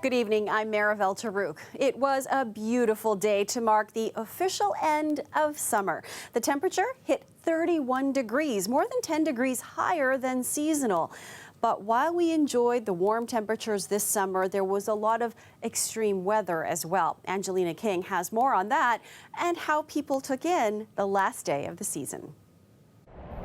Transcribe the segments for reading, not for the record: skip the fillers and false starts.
Good evening, I'm Maribel Tarouk. It was a beautiful day to mark the official end of summer. The temperature hit 31 degrees, more than 10 degrees higher than seasonal. But while we enjoyed the warm temperatures this summer, there was a lot of extreme weather as well. Angelina King has more on that and how people took in the last day of the season.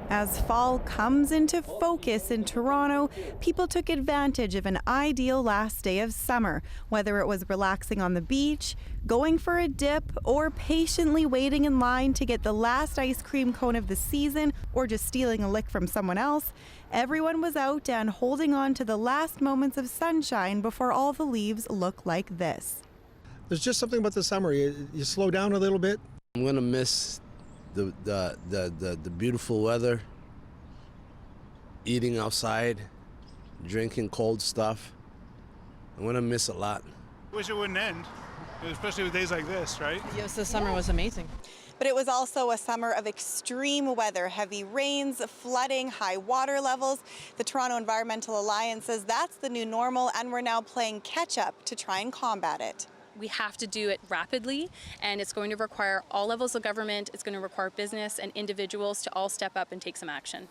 As fall comes into focus in Toronto, people took advantage of an ideal last day of summer, whether it was relaxing on the beach, going for a dip, or patiently waiting in line to get the last ice cream cone of the season, or just stealing a lick from someone else. Everyone was out and holding on to the last moments of sunshine before all the leaves look like this. There's just something about the summer. You slow down a little bit. I'm gonna miss the beautiful weather, eating outside, drinking cold stuff. I'm gonna miss a lot. Wish it wouldn't end, especially with days like this, right? Yes, the summer was amazing. But it was also a summer of extreme weather, heavy rains, flooding, high water levels. The Toronto Environmental Alliance says that's the new normal, and we're now playing catch up to try and combat it. We have to do it rapidly, and it's going to require all levels of government. It's going to require business and individuals to all step up and take some action.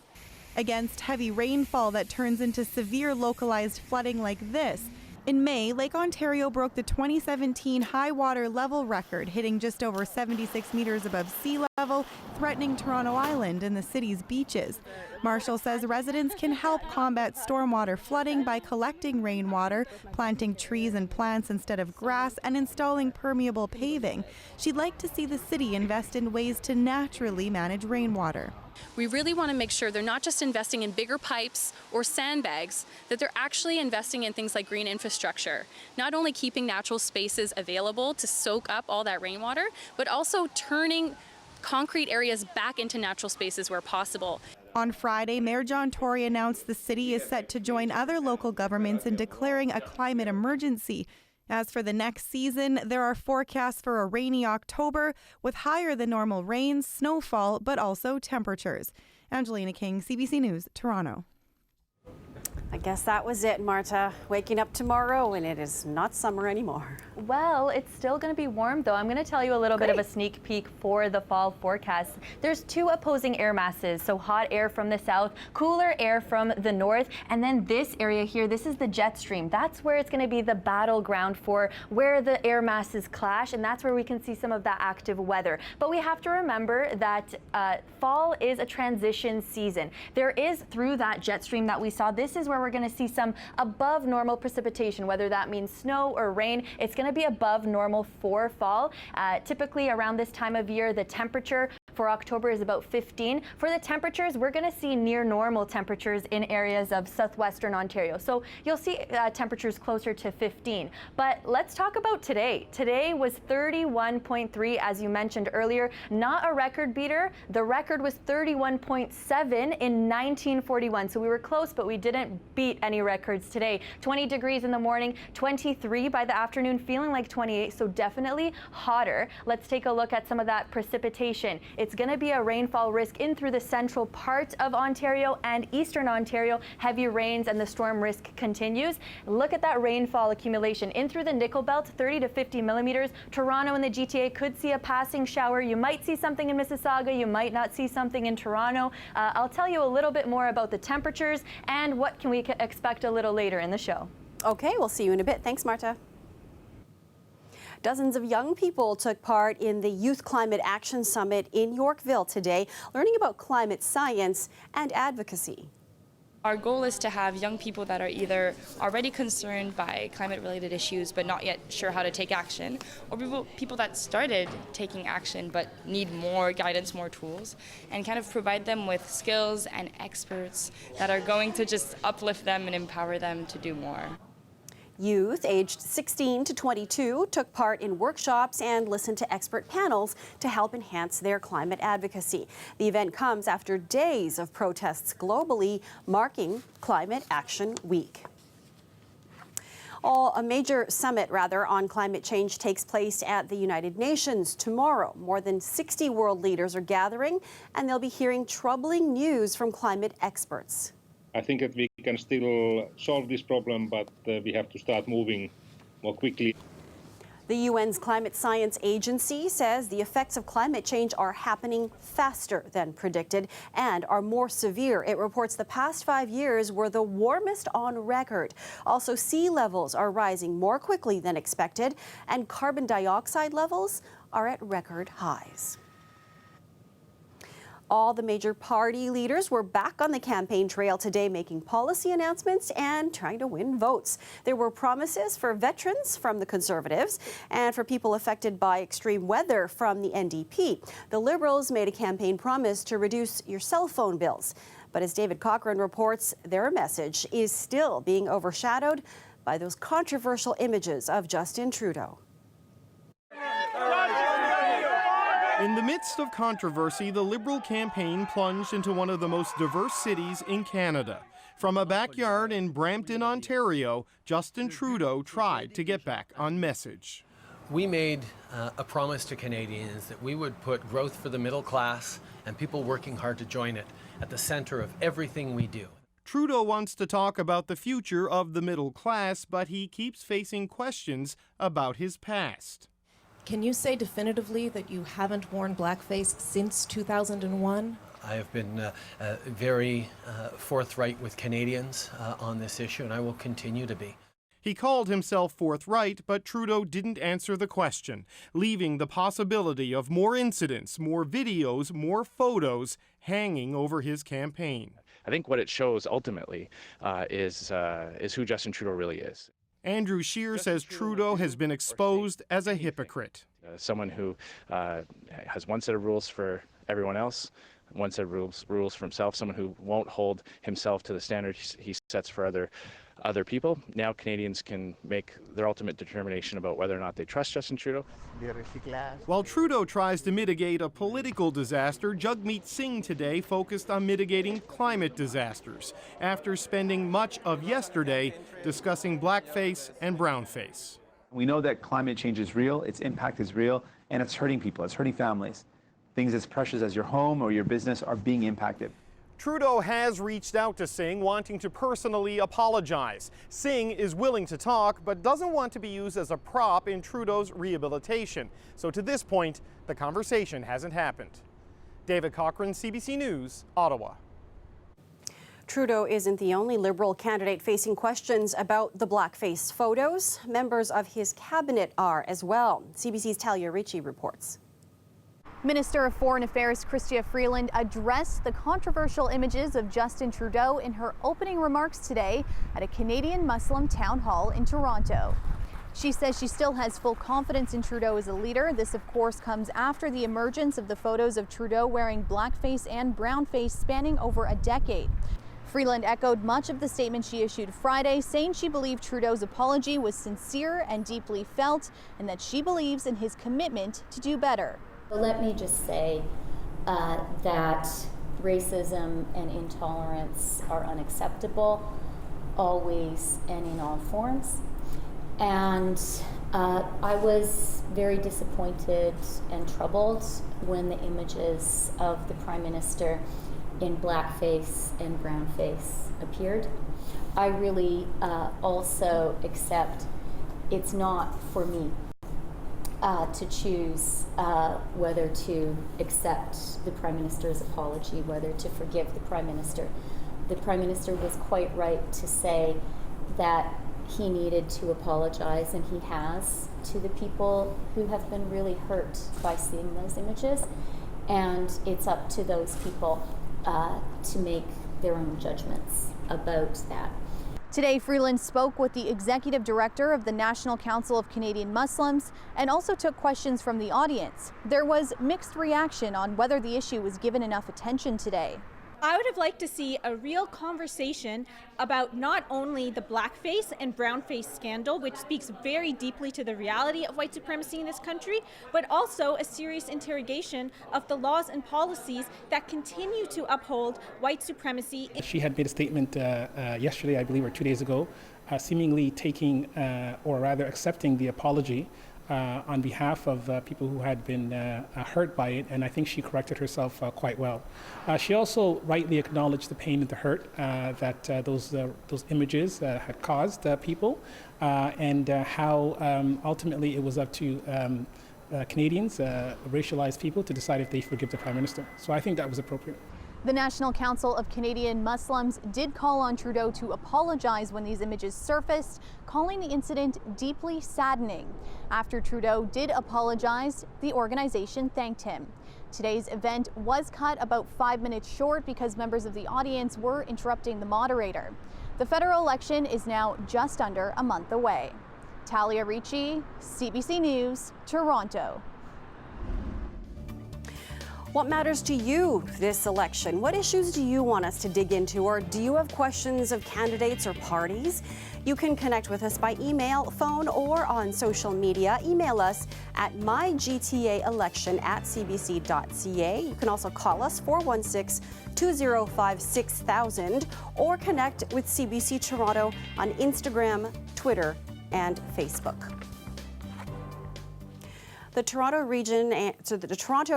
Against heavy rainfall that turns into severe localized flooding like this. In May, Lake Ontario broke the 2017 high water level record, hitting just over 76 meters above sea level, threatening Toronto Island and the city's beaches. Marshall says residents can help combat stormwater flooding by collecting rainwater, planting trees and plants instead of grass, and installing permeable paving. She'd like to see the city invest in ways to naturally manage rainwater. We really want to make sure they're not just investing in bigger pipes or sandbags, that they're actually investing in things like green infrastructure. Not only keeping natural spaces available to soak up all that rainwater, but also turning concrete areas back into natural spaces where possible. On Friday, Mayor John Tory announced the city is set to join other local governments in declaring a climate emergency. As for the next season, there are forecasts for a rainy October with higher than normal rains, snowfall, but also temperatures. Angelina King, CBC News, Toronto. I guess that was it, Marta. Waking up tomorrow and it is not summer anymore. Well, it's still going to be warm, though. I'm going to tell you a little bit of a sneak peek for the fall forecast. There's two opposing air masses, so hot air from the south, cooler air from the north, and then this area here, this is the jet stream. That's where it's going to be the battleground for where the air masses clash, and that's where we can see some of that active weather. But we have to remember that fall is a transition season. There is, through that jet stream that we saw, this is where we're going to see some above normal precipitation, whether that means snow or rain. It's going to be above normal for fall. Typically around this time of year, the temperature for October is about 15. For the temperatures, we're going to see near normal temperatures in areas of southwestern Ontario. So you'll see temperatures closer to 15. But let's talk about today. Today was 31.3, as you mentioned earlier, not a record beater. The record was 31.7 in 1941. So we were close, but we didn't beat any records today. 20 degrees in the morning, 23 by the afternoon, feeling like 28, so definitely hotter. Let's take a look at some of that precipitation. It's going to be a rainfall risk in through the central part of Ontario and eastern Ontario. Heavy rains and the storm risk continues. Look at that rainfall accumulation in through the Nickel Belt, 30 to 50 millimeters. Toronto and the GTA could see a passing shower. You might see something in Mississauga. You might not see something in Toronto. I'll tell you a little bit more about the temperatures and what can we expect a little later in the show. Okay, we'll see you in a bit. Thanks, Marta. Dozens of young people took part in the Youth Climate Action Summit in Yorkville today, learning about climate science and advocacy. Our goal is to have young people that are either already concerned by climate-related issues but not yet sure how to take action, or people that started taking action but need more guidance, more tools, and kind of provide them with skills and experts that are going to just uplift them and empower them to do more. Youth aged 16 to 22 took part in workshops and listened to expert panels to help enhance their climate advocacy. The event comes after days of protests globally marking Climate Action Week. A major summit, on climate change takes place at the United Nations tomorrow. More than 60 world leaders are gathering, and they'll be hearing troubling news from climate experts. I think that we can still solve this problem, but we have to start moving more quickly. The UN's Climate Science Agency says the effects of climate change are happening faster than predicted and are more severe. It reports the past 5 years were the warmest on record. Also, sea levels are rising more quickly than expected, and carbon dioxide levels are at record highs. All the major party leaders were back on the campaign trail today, making policy announcements and trying to win votes. There were promises for veterans from the Conservatives and for people affected by extreme weather from the NDP. The Liberals made a campaign promise to reduce your cell phone bills. But as David Cochran reports, their message is still being overshadowed by those controversial images of Justin Trudeau. In the midst of controversy, the Liberal campaign plunged into one of the most diverse cities in Canada. From a backyard in Brampton, Ontario, Justin Trudeau tried to get back on message. We made a promise to Canadians that we would put growth for the middle class and people working hard to join it at the center of everything we do. Trudeau wants to talk about the future of the middle class, but he keeps facing questions about his past. Can you say definitively that you haven't worn blackface since 2001? I have been very forthright with Canadians on this issue, and I will continue to be. He called himself forthright, but Trudeau didn't answer the question, leaving the possibility of more incidents, more videos, more photos hanging over his campaign. I think what it shows ultimately is who Justin Trudeau really is. Andrew Scheer says Trudeau has been exposed as a hypocrite. Someone who has one set of rules for everyone else, one set of rules for himself, someone who won't hold himself to the standards he sets for other people. Now Canadians can make their ultimate determination about whether or not they trust Justin Trudeau. While Trudeau tries to mitigate a political disaster, Jagmeet Singh today focused on mitigating climate disasters after spending much of yesterday discussing blackface and brownface. We know that climate change is real, its impact is real, and it's hurting people, it's hurting families. Things as precious as your home or your business are being impacted. Trudeau has reached out to Singh, wanting to personally apologize. Singh is willing to talk, but doesn't want to be used as a prop in Trudeau's rehabilitation. So to this point, the conversation hasn't happened. David Cochran, CBC News, Ottawa. Trudeau isn't the only Liberal candidate facing questions about the blackface photos. Members of his cabinet are as well. CBC's Talia Ricci reports. Minister of Foreign Affairs Chrystia Freeland addressed the controversial images of Justin Trudeau in her opening remarks today at a Canadian Muslim town hall in Toronto. She says she still has full confidence in Trudeau as a leader. This, of course, comes after the emergence of the photos of Trudeau wearing blackface and brownface spanning over a decade. Freeland echoed much of the statement she issued Friday, saying she believed Trudeau's apology was sincere and deeply felt, and that she believes in his commitment to do better. Let me just say that racism and intolerance are unacceptable, always and in all forms. And I was very disappointed and troubled when the images of the Prime Minister in blackface and brownface appeared. I really also accept it's not for me to choose whether to accept the Prime Minister's apology, whether to forgive the Prime Minister. The Prime Minister was quite right to say that he needed to apologize, and he has, to the people who have been really hurt by seeing those images. And it's up to those people to make their own judgments about that. Today, Freeland spoke with the executive director of the National Council of Canadian Muslims and also took questions from the audience. There was mixed reaction on whether the issue was given enough attention today. I would have liked to see a real conversation about not only the blackface and brownface scandal, which speaks very deeply to the reality of white supremacy in this country, but also a serious interrogation of the laws and policies that continue to uphold white supremacy. She had made a statement yesterday, I believe, or 2 days ago, seemingly taking, or rather accepting the apology on behalf of people who had been hurt by it, and I think she corrected herself quite well. She also rightly acknowledged the pain and the hurt that those images had caused people, and how ultimately it was up to Canadians, racialized people, to decide if they forgive the Prime Minister. So I think that was appropriate. The National Council of Canadian Muslims did call on Trudeau to apologize when these images surfaced, calling the incident deeply saddening. After Trudeau did apologize, the organization thanked him. Today's event was cut about 5 minutes short because members of the audience were interrupting the moderator. The federal election is now just under a month away. Talia Ricci, CBC News, Toronto. What matters to you this election? What issues do you want us to dig into, or do you have questions of candidates or parties? You can connect with us by email, phone, or on social media. Email us at mygtaelection@cbc.ca. You can also call us 416-205-6000 or connect with CBC Toronto on Instagram, Twitter, and Facebook. The Toronto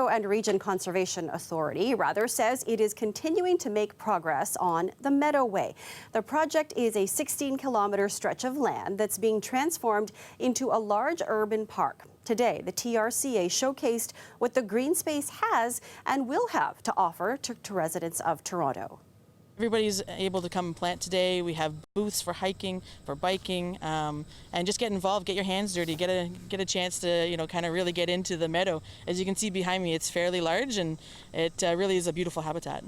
and Region Conservation Authority says it is continuing to make progress on the Meadowway. The project is a 16-kilometer stretch of land that's being transformed into a large urban park. Today, the TRCA showcased what the green space has and will have to offer to residents of Toronto. Everybody's able to come and plant today. We have booths for hiking, for biking, and just get involved, get your hands dirty, get a chance to kind of really get into the meadow. As you can see behind me, it's fairly large, and it really is a beautiful habitat.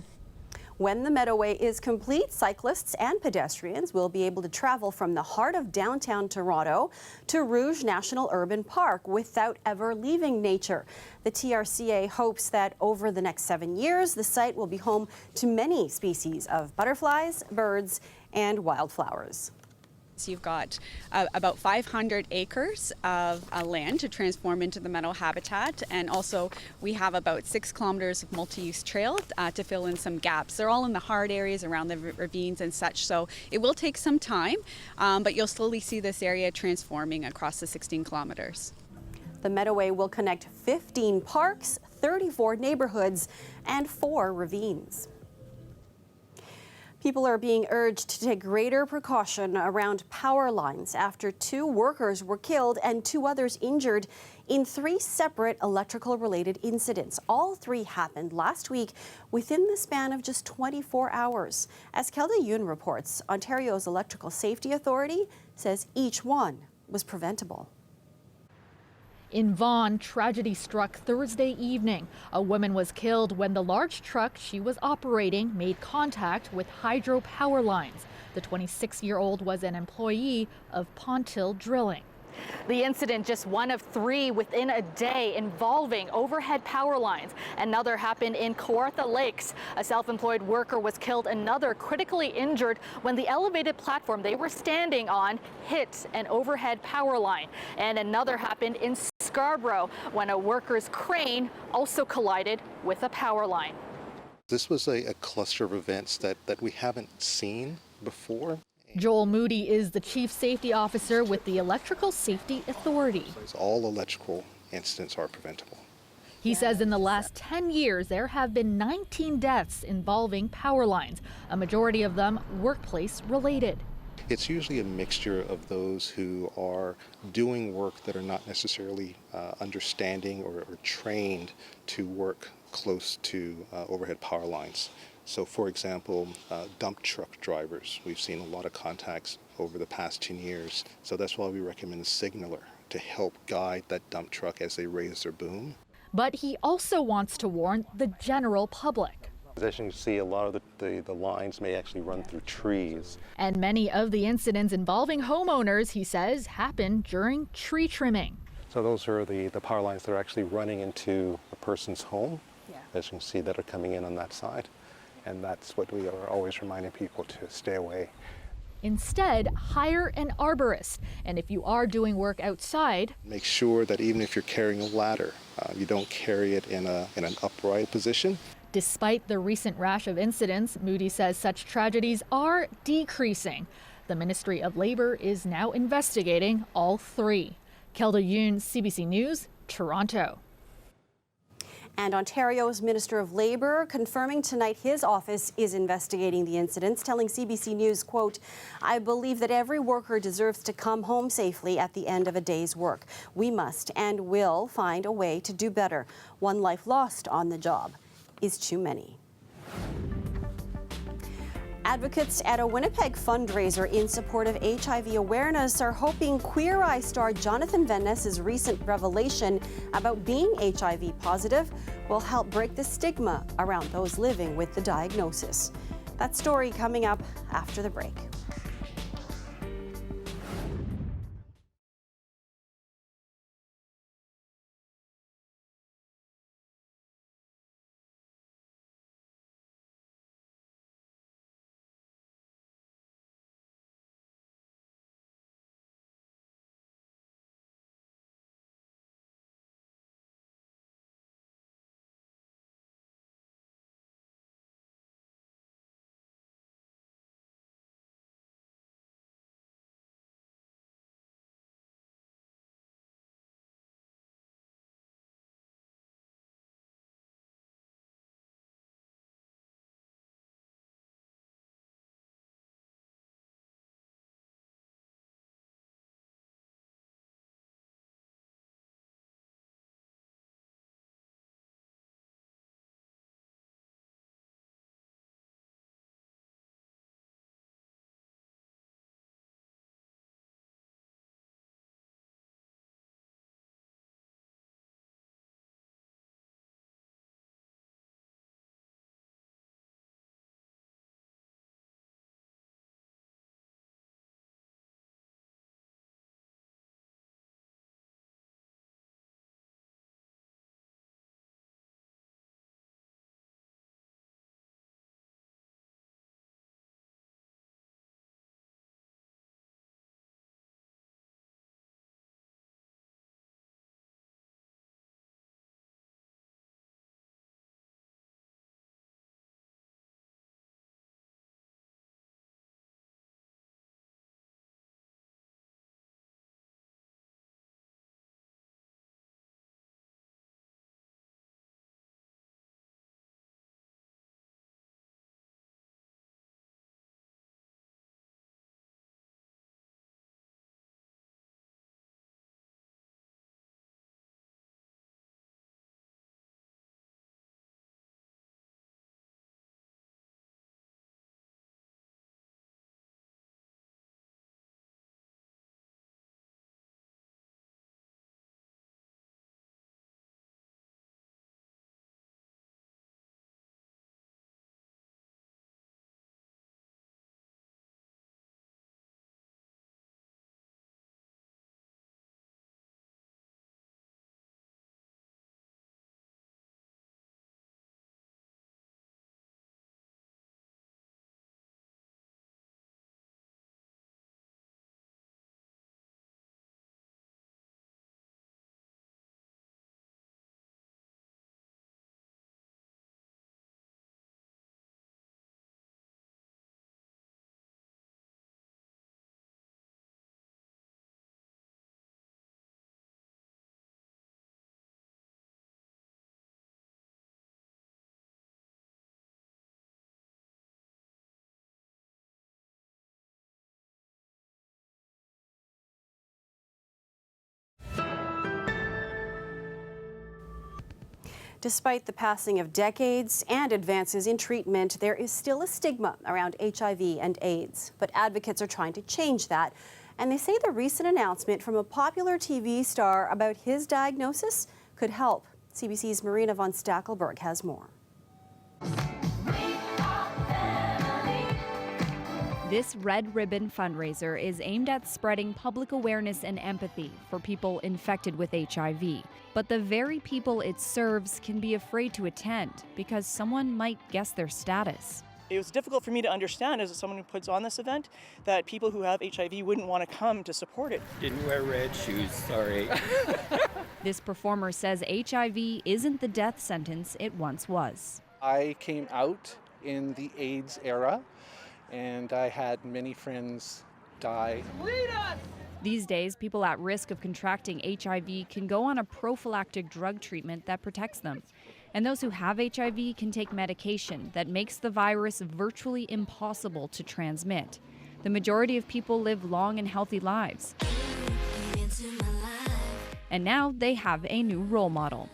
When the Meadowway is complete, cyclists and pedestrians will be able to travel from the heart of downtown Toronto to Rouge National Urban Park without ever leaving nature. The TRCA hopes that over the next 7 years, the site will be home to many species of butterflies, birds, and wildflowers. You've got about 500 acres of land to transform into the meadow habitat, and also we have about 6 kilometers of multi-use trail to fill in some gaps. They're all in the hard areas around the ravines and such, so it will take some time, but you'll slowly see this area transforming across the 16 kilometers. The Meadowway will connect 15 parks, 34 neighborhoods, and 4 ravines. People are being urged to take greater precaution around power lines after 2 workers were killed and 2 others injured in 3 separate electrical-related incidents. All 3 happened last week within the span of just 24 hours. As Kelda Yoon reports, Ontario's Electrical Safety Authority says each one was preventable. In Vaughan, tragedy struck Thursday evening. A woman was killed when the large truck she was operating made contact with hydro power lines. The 26-year-old was an employee of Pontill Drilling. The incident, just one of 3 within a day involving overhead power lines. Another happened in Kawartha Lakes. A self-employed worker was killed, another critically injured when the elevated platform they were standing on hit an overhead power line. And another happened in Scarborough when a worker's crane also collided with a power line. This was a cluster of events that we haven't seen before. Joel Moody is the Chief Safety Officer with the Electrical Safety Authority. All electrical incidents are preventable. He says in the last 10 years, there have been 19 deaths involving power lines, a majority of them workplace related. It's usually a mixture of those who are doing work that are not necessarily understanding or trained to work close to overhead power lines. So, for example, dump truck drivers, we've seen a lot of contacts over the past 10 years. So that's why we recommend a signaler to help guide that dump truck as they raise their boom. But he also wants to warn the general public. As you can see, a lot of the lines may actually run through trees. And many of the incidents involving homeowners, he says, happen during tree trimming. So those are the power lines that are actually running into a person's home, as you can see, that are coming in on that side. And that's what we are always reminding people to stay away. Instead, hire an arborist. And if you are doing work outside, make sure that even if you're carrying a ladder, you don't carry it in an upright position. Despite the recent rash of incidents, Moody says such tragedies are decreasing. The Ministry of Labor is now investigating all 3. Kelda Yoon, CBC News, Toronto. And Ontario's Minister of Labour confirming tonight his office is investigating the incidents, telling CBC News, quote, "I believe that every worker deserves to come home safely at the end of a day's work. We must and will find a way to do better. One life lost on the job is too many." Advocates at a Winnipeg fundraiser in support of HIV awareness are hoping Queer Eye star Jonathan Van Ness's recent revelation about being HIV positive will help break the stigma around those living with the diagnosis. That story coming up after the break. Despite the passing of decades and advances in treatment, there is still a stigma around HIV and AIDS. But advocates are trying to change that. And they say the recent announcement from a popular TV star about his diagnosis could help. CBC's Marina von Stackelberg has more. This Red Ribbon fundraiser is aimed at spreading public awareness and empathy for people infected with HIV. But the very people it serves can be afraid to attend because someone might guess their status. It was difficult for me to understand as someone who puts on this event that people who have HIV wouldn't want to come to support it. Didn't wear red shoes, sorry. This performer says HIV isn't the death sentence it once was. I came out in the AIDS era, and I had many friends die. Lead us! These days, people at risk of contracting HIV can go on a prophylactic drug treatment that protects them. And those who have HIV can take medication that makes the virus virtually impossible to transmit. The majority of people live long and healthy lives. And now they have a new role model.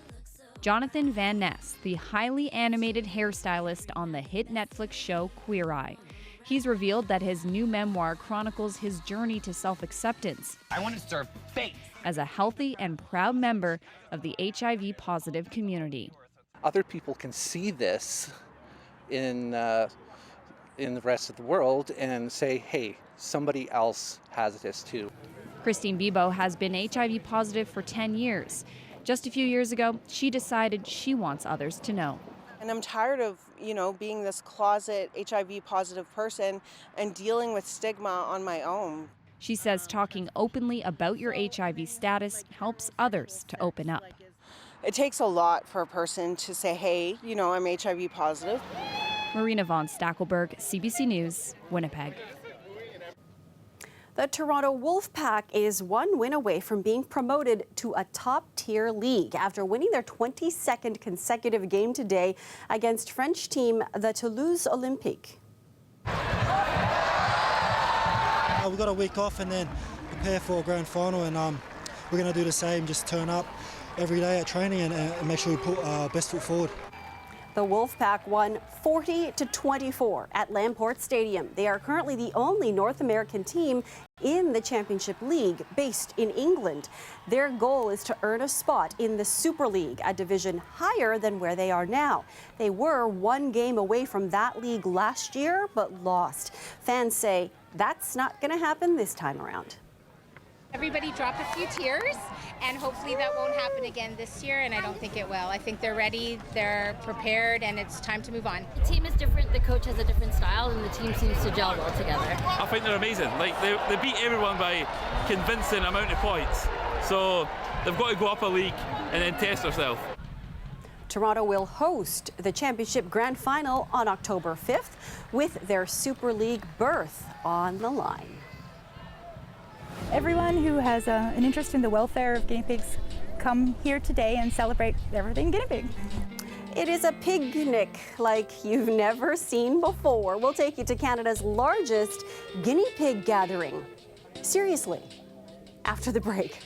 Jonathan Van Ness, the highly animated hairstylist on the hit Netflix show Queer Eye. He's revealed that his new memoir chronicles his journey to self-acceptance. I want to serve face. As a healthy and proud member of the HIV-positive community. Other people can see this in the rest of the world and say, hey, somebody else has this too. Christine Bibo has been HIV positive for 10 years. Just a few years ago, she decided she wants others to know. And I'm tired of, being this closet HIV positive person and dealing with stigma on my own. She says talking openly about your HIV status helps others to open up. It takes a lot for a person to say, hey, I'm HIV positive. Marina von Stackelberg, CBC News, Winnipeg. The Toronto Wolfpack is one win away from being promoted to a top-tier league after winning their 22nd consecutive game today against French team the Toulouse Olympique. We've got a week off and then prepare for a grand final, and we're going to do the same, just turn up every day at training and make sure we put our best foot forward. The Wolfpack won 40-24 at Lamport Stadium. They are currently the only North American team in the Championship League based in England. Their goal is to earn a spot in the Super League, a division higher than where they are now. They were one game away from that league last year, but lost. Fans say that's not going to happen this time around. Everybody dropped a few tears, and hopefully that won't happen again this year, and I don't think it will. I think they're ready, they're prepared, and it's time to move on. The team is different, the coach has a different style, and the team seems to gel well together. I think they're amazing. They beat everyone by convincing amount of points. So they've got to go up a league and then test themselves. Toronto will host the Championship Grand Final on October 5th with their Super League berth on the line. Everyone who has an interest in the welfare of guinea pigs, come here today and celebrate everything guinea pig. It is a picnic like you've never seen before. We'll take you to Canada's largest guinea pig gathering. Seriously, after the break.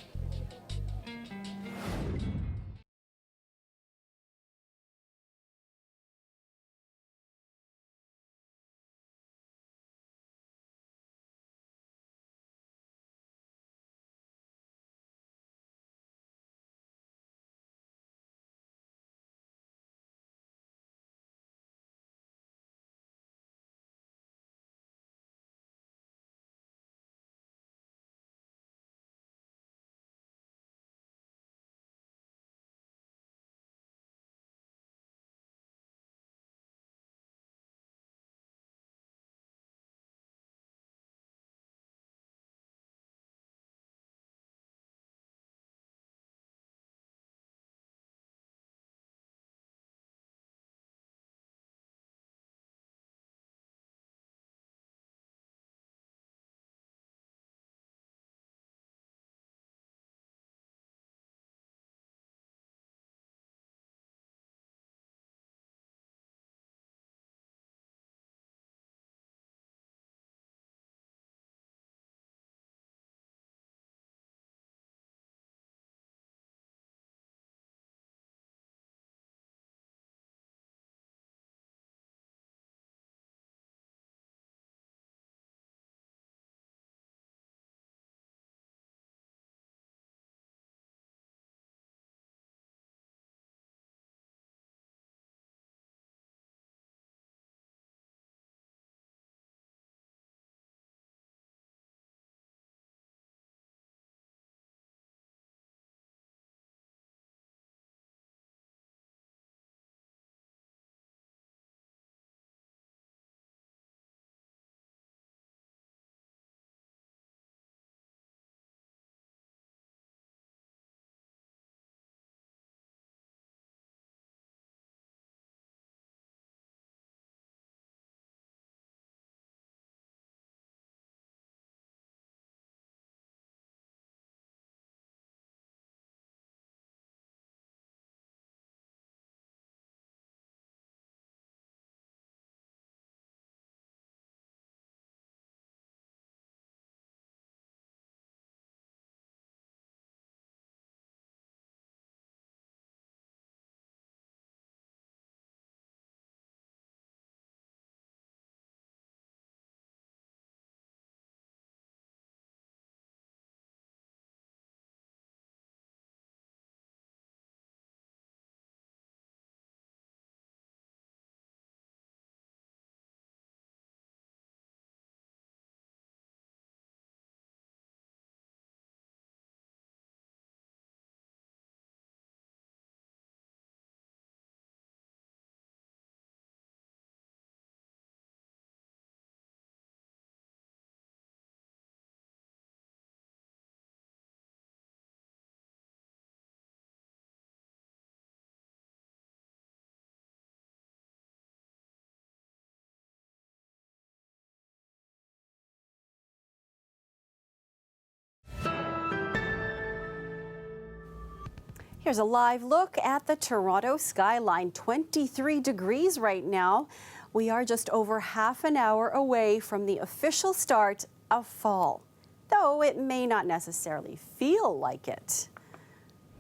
Here's a live look at the Toronto skyline. 23 degrees right now. We are just over half an hour away from the official start of fall, though it may not necessarily feel like it.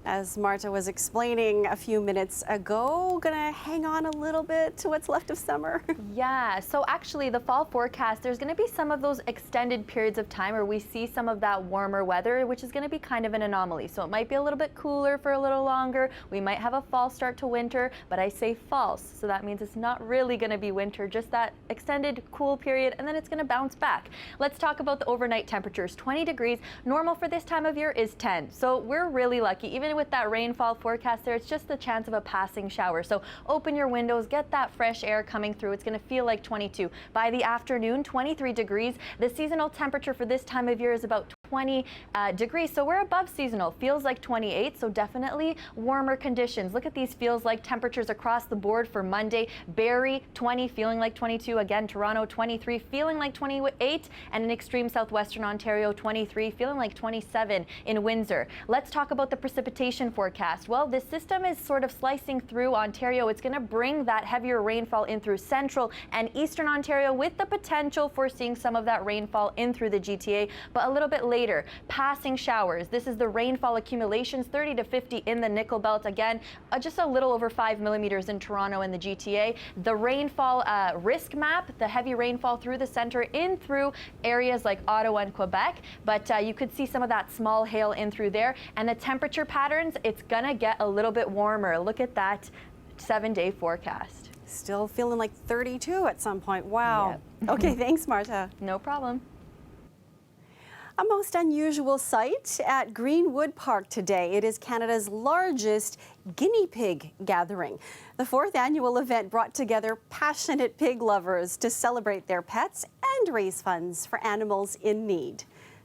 As Marta was explaining a few minutes ago, gonna hang on a little bit to what's left of summer. Yeah, so actually the fall forecast, there's gonna be some of those extended periods of time where we see some of that warmer weather, which is gonna be kind of an anomaly. So it might be a little bit cooler for a little longer. We might have a fall start to winter, but I say false. So that means it's not really gonna be winter, just that extended cool period, and then it's gonna bounce back. Let's talk about the overnight temperatures. 20 degrees, normal for this time of year is 10. So we're really lucky. Even with that rainfall forecast there, it's just the chance of a passing shower. So open your windows, get that fresh air coming through. It's going to feel like 22. By the afternoon, 23 degrees. The seasonal temperature for this time of year is about 20 degrees. So we're above seasonal. Feels like 28. So definitely warmer conditions. Look at these feels like temperatures across the board for Monday. Barrie, 20, feeling like 22. Again, Toronto, 23, feeling like 28. And in extreme southwestern Ontario, 23, feeling like 27 in Windsor. Let's talk about the precipitation forecast. Well, this system is sort of slicing through Ontario. It's going to bring that heavier rainfall in through central and eastern Ontario, with the potential for seeing some of that rainfall in through the GTA, but a little bit later. Passing showers. This is the rainfall accumulations, 30 to 50 in the Nickel Belt. Again, just a little over 5 millimeters in Toronto and the GTA. The rainfall risk map, the heavy rainfall through the center in through areas like Ottawa and Quebec, but you could see some of that small hail in through there. And the temperature patterns, it's gonna get a little bit warmer. Look at that 7-day forecast. Still feeling like 32 at some point. Wow. Yep. Okay, thanks, Marta. No problem. A most unusual sight at Greenwood Park today. It is Canada's largest guinea pig gathering. The 4th annual event brought together passionate pig lovers to celebrate their pets and raise funds for animals in need.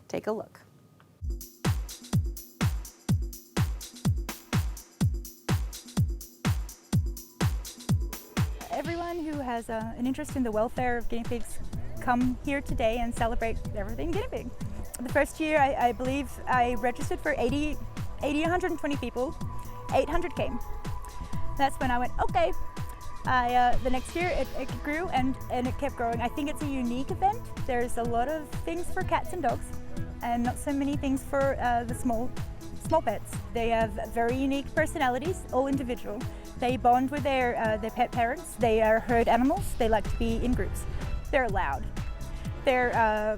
Take a look. Everyone who has an interest in the welfare of guinea pigs come here today and celebrate everything guinea pig. The first year, I believe I registered for 120 people. 800 came. That's when I went, okay. The next year it grew and it kept growing. I think it's a unique event. There's a lot of things for cats and dogs and not so many things for the small pets. They have very unique personalities, all individual. They bond with their pet parents. They are herd animals. They like to be in groups. They're loud. They're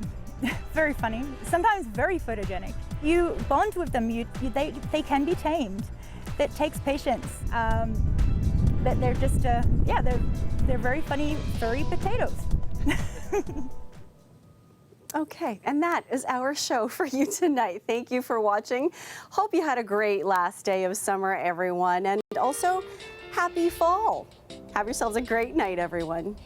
very funny, sometimes very photogenic. You bond with them, they can be tamed. That takes patience. That they're just, they're very funny, furry potatoes. Okay, and that is our show for you tonight. Thank you for watching. Hope you had a great last day of summer, everyone, and also happy fall. Have yourselves a great night, everyone.